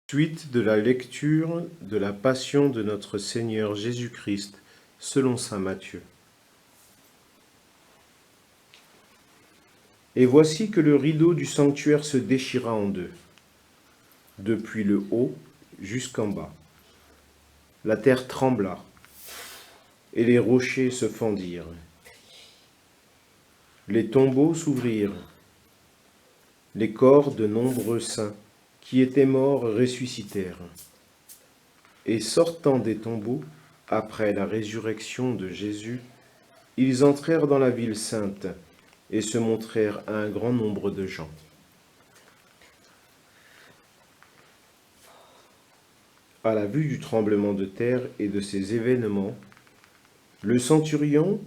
Suite de la lecture de la Passion de notre Seigneur Jésus-Christ selon saint Matthieu. Et voici que le rideau du sanctuaire se déchira en deux, depuis le haut jusqu'en bas. La terre trembla, et les rochers se fendirent. Les tombeaux s'ouvrirent, les corps de nombreux saints qui étaient morts ressuscitèrent. Et sortant des tombeaux, après la résurrection de Jésus, ils entrèrent dans la ville sainte et se montrèrent à un grand nombre de gens. À la vue du tremblement de terre et de ces événements, le centurion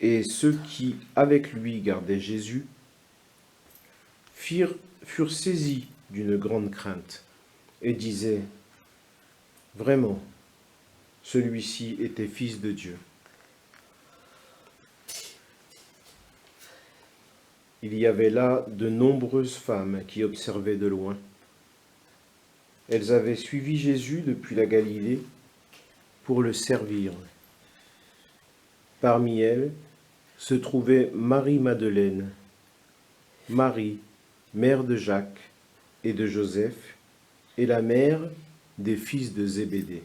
et ceux qui, avec lui, gardaient Jésus, furent saisis d'une grande crainte et disaient « Vraiment, celui-ci était fils de Dieu ». Il y avait là de nombreuses femmes qui observaient de loin. Elles avaient suivi Jésus depuis la Galilée pour le servir. Parmi elles se trouvait Marie-Madeleine, Marie, mère de Jacques et de Joseph, et la mère des fils de Zébédée.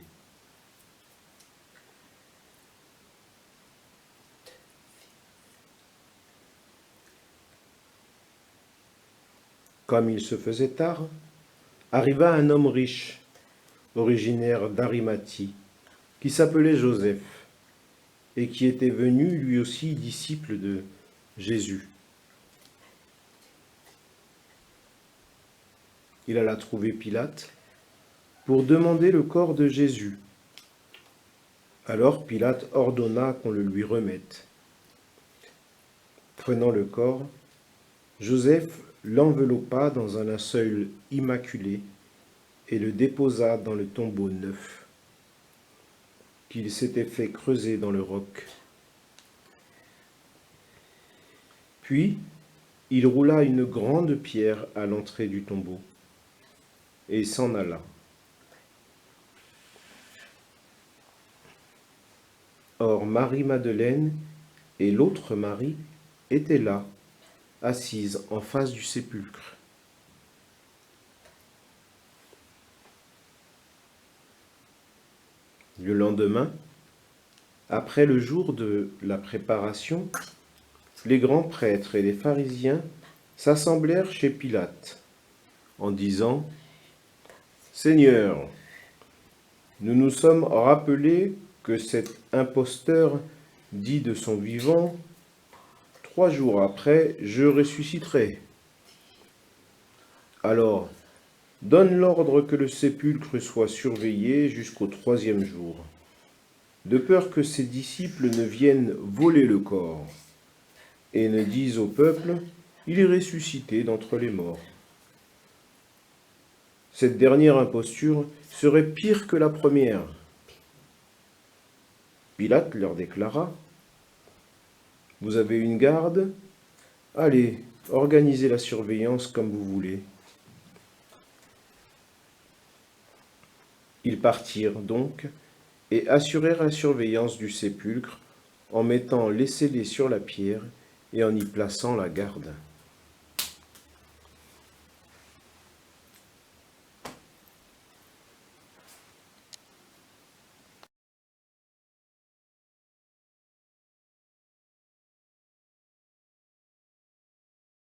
Comme il se faisait tard, arriva un homme riche, originaire d'Arimathie, qui s'appelait Joseph, et qui était venu lui aussi disciple de Jésus. Il alla trouver Pilate pour demander le corps de Jésus. Alors Pilate ordonna qu'on le lui remette. Prenant le corps, Joseph l'enveloppa dans un linceul immaculé et le déposa dans le tombeau neuf qu'il s'était fait creuser dans le roc. Puis il roula une grande pierre à l'entrée du tombeau et s'en alla. Or Marie-Madeleine et l'autre Marie étaient là, assises en face du sépulcre. Le lendemain, après le jour de la préparation, les grands prêtres et les pharisiens s'assemblèrent chez Pilate en disant « Seigneur, nous nous sommes rappelés que cet imposteur dit de son vivant « 3 jours après, je ressusciterai ». Alors, donne l'ordre que le sépulcre soit surveillé jusqu'au 3e jour, de peur que ses disciples ne viennent voler le corps et ne disent au peuple « Il est ressuscité d'entre les morts ». Cette dernière imposture serait pire que la première. Pilate leur déclara « Vous avez une garde? Allez, organisez la surveillance comme vous voulez. » Ils partirent donc et assurèrent la surveillance du sépulcre en mettant les scellés sur la pierre et en y plaçant la garde.